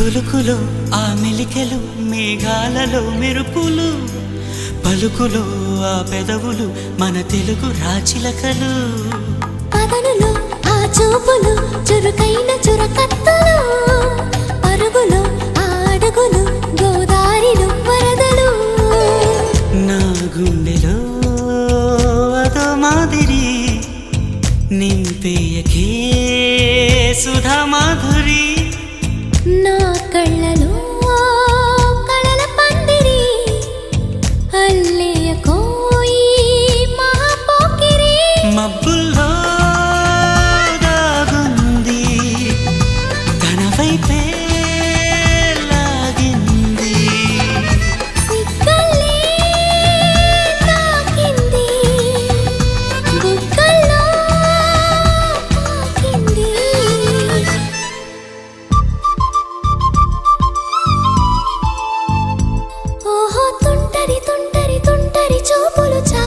కులుకులో ఆ మెలికెలు మేఘాలలో మెరుపులు పలుకులో ఆ పెదవులు మన తెలుగు రాచిలకలు పదనులో ఆ చూపులు చురుకైన చురకత్తలు పరుగులో ఆ అడుగులు గోదారిలో వరదలు నా గుండెలో అదో మాదిరి నింపేయకే సుధా మాధురి నా కళ్ళలో